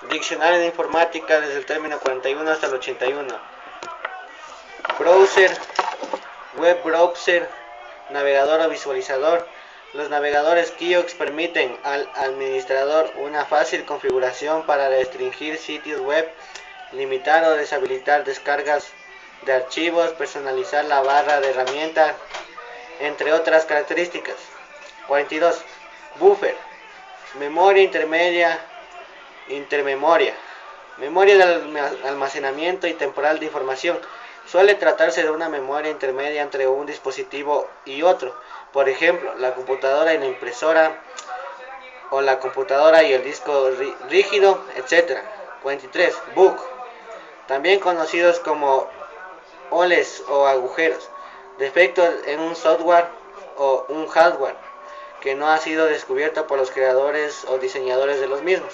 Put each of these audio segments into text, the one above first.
Diccionario de informática desde el término 41 hasta el 81. Browser, web browser, navegador o visualizador. Los navegadores Kiox permiten al administrador una fácil configuración para restringir sitios web, limitar o deshabilitar descargas de archivos, personalizar la barra de herramientas, entre otras características. 42. Buffer, memoria intermedia, intermemoria, memoria de almacenamiento y temporal de información. Suele tratarse de una memoria intermedia entre un dispositivo y otro, por ejemplo, la computadora y la impresora, o la computadora y el disco rígido, etc. 43. Bug, también conocidos como holes o agujeros, defectos en un software o un hardware que no ha sido descubierto por los creadores o diseñadores de los mismos.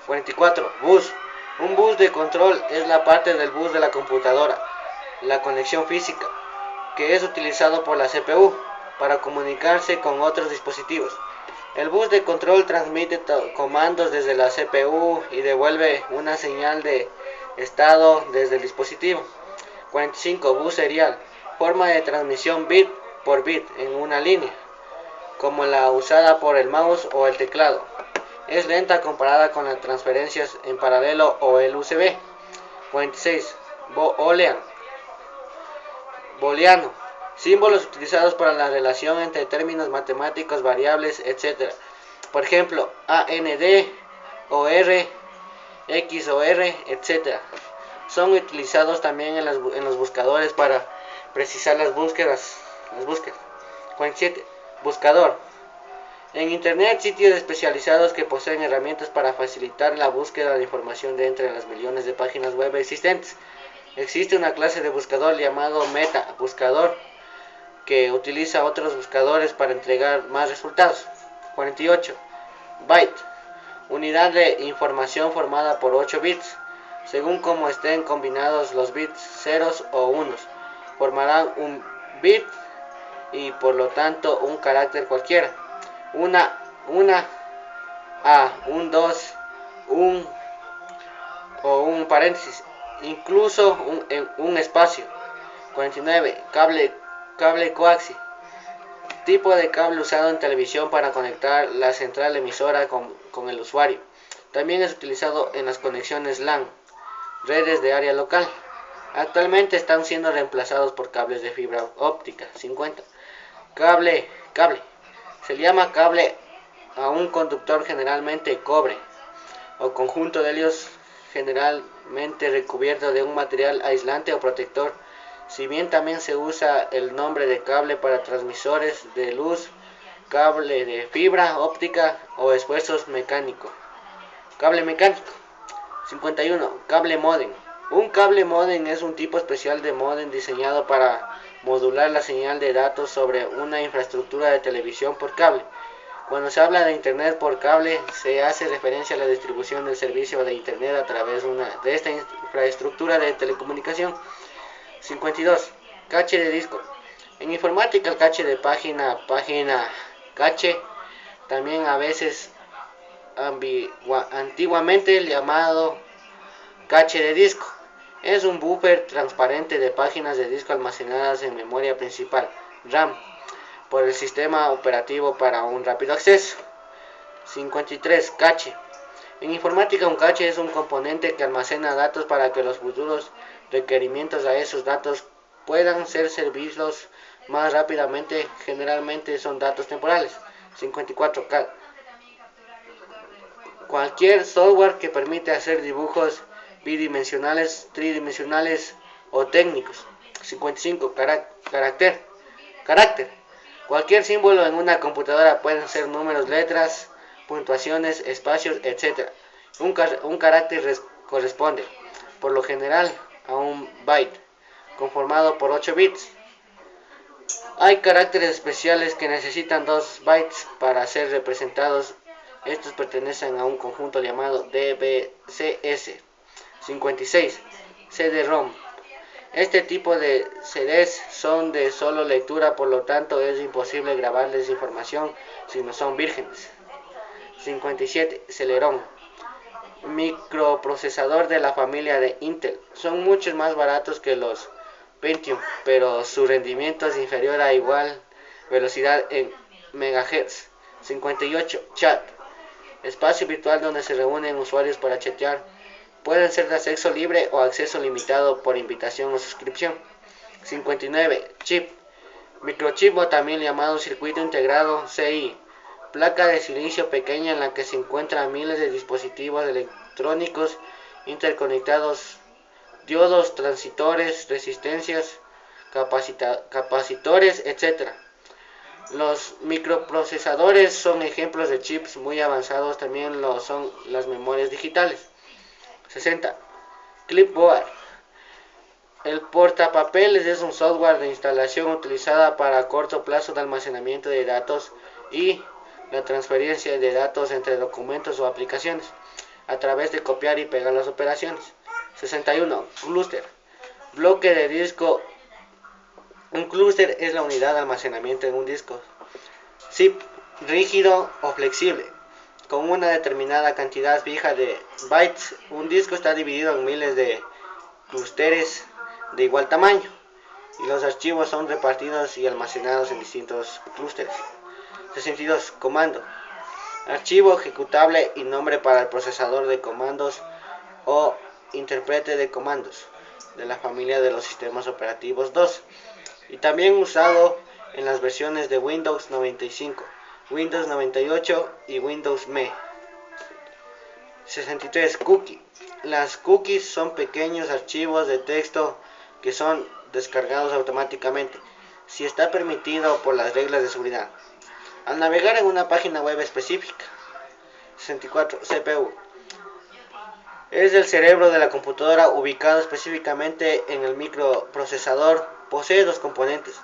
44. Bus. Un bus de control es la parte del bus de la computadora, la conexión física, que es utilizado por la CPU para comunicarse con otros dispositivos. El bus de control transmite comandos desde la CPU y devuelve una señal de estado desde el dispositivo. 45. Bus serial. Forma de transmisión bit por bit en una línea, como la usada por el mouse o el teclado. Es lenta comparada con las transferencias en paralelo o el USB. 46. Booleano. Símbolos utilizados para la relación entre términos matemáticos, variables, etc. Por ejemplo, AND, OR, XOR, etc. Son utilizados también en los buscadores para precisar las búsquedas. 47. Buscador. En Internet, sitios especializados que poseen herramientas para facilitar la búsqueda de información de entre las millones de páginas web existentes. Existe una clase de buscador llamado meta buscador que utiliza otros buscadores para entregar más resultados. 48. Byte. Unidad de información formada por 8 bits. Según cómo estén combinados los bits ceros o unos, formarán un bit y por lo tanto un carácter cualquiera. Una A, un 2, un o un paréntesis, incluso un espacio. 49. Cable coaxi. Tipo de cable usado en televisión para conectar la central emisora con el usuario. También es utilizado en las conexiones LAN, redes de área local. Actualmente están siendo reemplazados por cables de fibra óptica. 50. Cable. Se le llama cable a un conductor generalmente cobre o conjunto de ellos generalmente recubierto de un material aislante o protector, si bien también se usa el nombre de cable para transmisores de luz, cable de fibra óptica o esfuerzos mecánicos. Cable mecánico. 51. Cable módem. Un cable módem es un tipo especial de módem diseñado para modular la señal de datos sobre una infraestructura de televisión por cable. Cuando se habla de Internet por cable, se hace referencia a la distribución del servicio de Internet a través de esta infraestructura de telecomunicación. 52. Cache de disco. En informática, el cache de cache, también a veces antiguamente llamado cache de disco, es un buffer transparente de páginas de disco almacenadas en memoria principal, RAM, por el sistema operativo para un rápido acceso. 53. Cache. En informática, un cache es un componente que almacena datos para que los futuros requerimientos a esos datos puedan ser servidos más rápidamente. Generalmente son datos temporales. 54. Cualquier software que permite hacer dibujos bidimensionales, tridimensionales o técnicos. 55. Carácter. Cualquier símbolo en una computadora pueden ser números, letras, puntuaciones, espacios, etc. Un carácter corresponde, por lo general, a un byte, conformado por 8 bits. Hay caracteres especiales que necesitan 2 bytes para ser representados. Estos pertenecen a un conjunto llamado DBCS. 56. CD-ROM. Este tipo de CDs son de solo lectura, por lo tanto es imposible grabarles información si no son vírgenes. 57. Celerón. microprocesador de la familia de Intel. Son mucho más baratos que los Pentium, pero su rendimiento es inferior a igual velocidad en MHz. 58. Chat. Espacio virtual donde se reúnen usuarios para chatear. Pueden ser de acceso libre o acceso limitado por invitación o suscripción. 59. Chip. Microchip o también llamado circuito integrado CI. Placa de silicio pequeña en la que se encuentran miles de dispositivos electrónicos interconectados, diodos, transistores, resistencias, capacitores, etc. Los microprocesadores son ejemplos de chips muy avanzados, también lo son las memorias digitales. 60. Clipboard. El portapapeles es un software de instalación utilizada para corto plazo de almacenamiento de datos y la transferencia de datos entre documentos o aplicaciones a través de copiar y pegar las operaciones. 61. Clúster. Bloque de disco. Un clúster es la unidad de almacenamiento en un disco zip rígido o flexible con una determinada cantidad fija de bytes. Un disco está dividido en miles de clústeres de igual tamaño y los archivos son repartidos y almacenados en distintos clústeres. 62. Comando. Archivo ejecutable y nombre para el procesador de comandos o intérprete de comandos de la familia de los sistemas operativos 2 y también usado en las versiones de Windows 95, Windows 98 y Windows ME. 63. Cookie. Las cookies son pequeños archivos de texto que son descargados automáticamente si está permitido por las reglas de seguridad al navegar en una página web específica. 64. CPU. Es el cerebro de la computadora ubicado específicamente en el microprocesador. Posee dos componentes,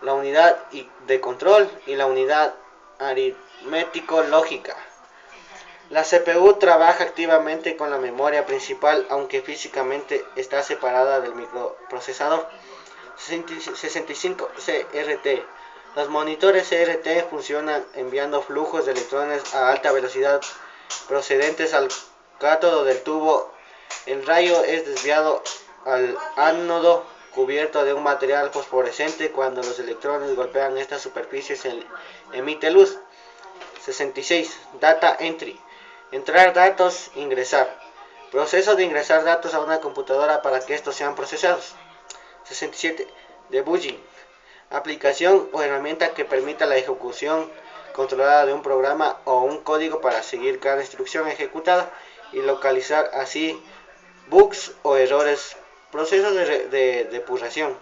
la unidad de control y la unidad aritmético-lógica. La CPU trabaja activamente con la memoria principal, aunque físicamente está separada del microprocesador. 65. CRT. Los monitores CRT funcionan enviando flujos de electrones a alta velocidad procedentes al cátodo del tubo. El rayo es desviado al ánodo cubierto de un material fosforescente. Cuando los electrones golpean esta superficie se emite luz. 66. Data entry. Entrar datos, ingresar. Proceso de ingresar datos a una computadora para que estos sean procesados. 67. Debugging. Aplicación o herramienta que permita la ejecución controlada de un programa o un código para seguir cada instrucción ejecutada y localizar así bugs o errores. Procesos de depuración,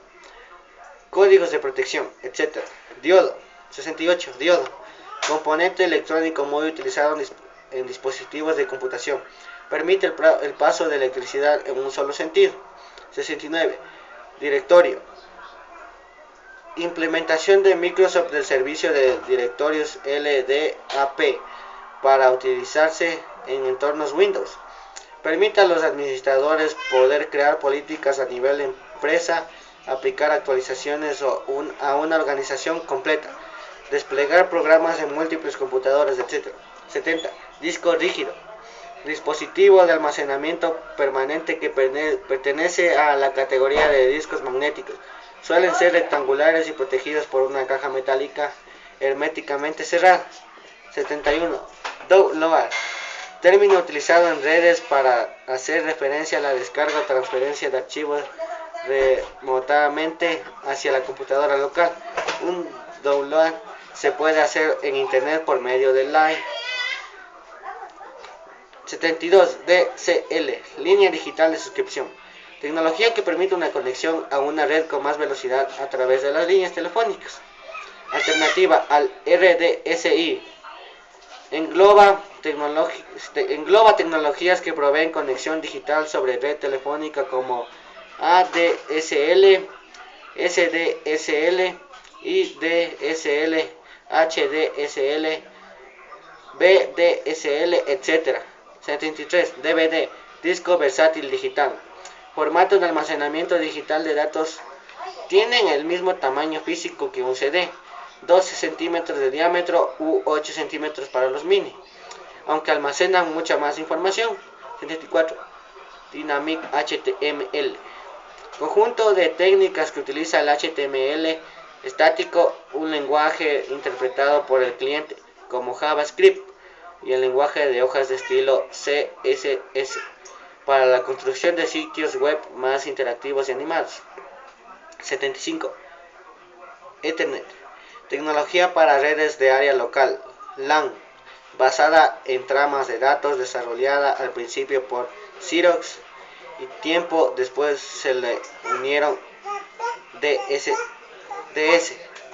códigos de protección, etc. Diodo. 68. Diodo. Componente electrónico muy utilizado en dispositivos de computación. Permite el paso de electricidad en un solo sentido. 69. Directorio. Implementación de Microsoft del servicio de directorios LDAP para utilizarse en entornos Windows. Permite a los administradores poder crear políticas a nivel de empresa, aplicar actualizaciones a una organización completa, desplegar programas en múltiples computadoras, etc. 70. Disco rígido. Dispositivo de almacenamiento permanente que pertenece a la categoría de discos magnéticos. Suelen ser rectangulares y protegidos por una caja metálica herméticamente cerrada. 71. Download. Término utilizado en redes para hacer referencia a la descarga o transferencia de archivos remotamente hacia la computadora local. Un download se puede hacer en internet por medio de Line. 72. DCL. Línea digital de suscripción. Tecnología que permite una conexión a una red con más velocidad a través de las líneas telefónicas. Alternativa al RDSI. Engloba tecnologías que proveen conexión digital sobre red telefónica como ADSL, SDSL, IDSL, HDSL, VDSL, etc. 73. DVD. Disco versátil digital. Formatos de almacenamiento digital de datos tienen el mismo tamaño físico que un CD, 12 centímetros de diámetro u 8 centímetros para los mini, aunque almacenan mucha más información. 74. Dynamic HTML. Conjunto de técnicas que utiliza el HTML estático, un lenguaje interpretado por el cliente como JavaScript y el lenguaje de hojas de estilo CSS para la construcción de sitios web más interactivos y animados. 75. Ethernet, tecnología para redes de área local, LAN, basada en tramas de datos, desarrollada al principio por Xerox y tiempo después se le unieron DS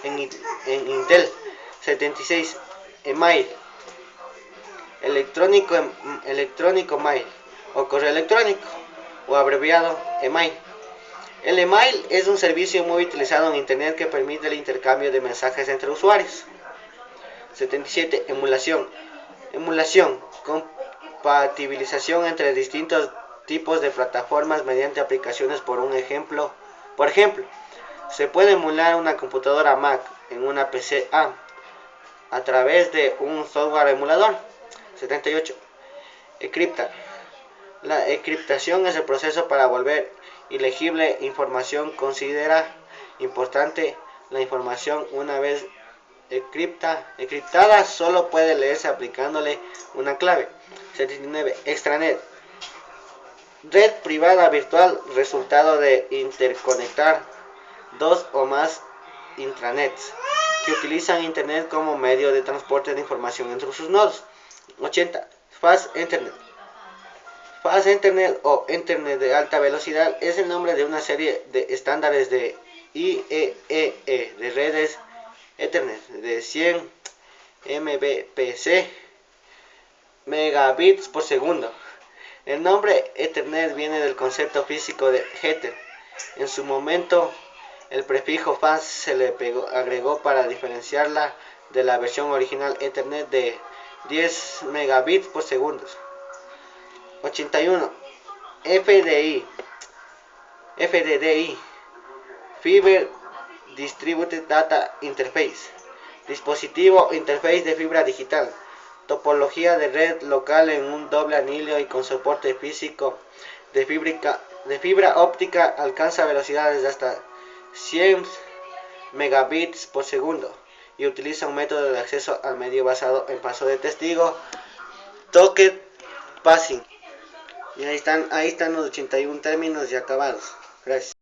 en Intel. 76. Email, electrónico mail o correo electrónico o abreviado email. El email es un servicio muy utilizado en internet que permite el intercambio de mensajes entre usuarios. 77. Emulación, compatibilización entre distintos tipos de plataformas mediante aplicaciones. Por ejemplo, se puede emular una computadora Mac en una PC a través de un software emulador. 78. Encriptar. La encriptación es el proceso para volver ilegible información. Considera importante la información una vez encriptada solo puede leerse aplicándole una clave. 79. Extranet, red privada virtual, resultado de interconectar dos o más intranets que utilizan internet como medio de transporte de información entre sus nodos. 80. Fast Internet. Fast Internet o Internet de alta velocidad es el nombre de una serie de estándares de IEEE de redes Ethernet de 100 Mbps megabits por segundo. El nombre Ethernet viene del concepto físico de Ether. En su momento, el prefijo fast se le agregó para diferenciarla de la versión original Ethernet de 10 megabits por segundo. 81. FDDI, Fiber Distributed Data Interface, dispositivo interface de fibra digital, topología de red local en un doble anillo y con soporte físico de fibra óptica, alcanza velocidades de hasta 100 megabits por segundo y utiliza un método de acceso al medio basado en paso de testigo, Token Passing. Y ahí están los 81 términos ya acabados. Gracias.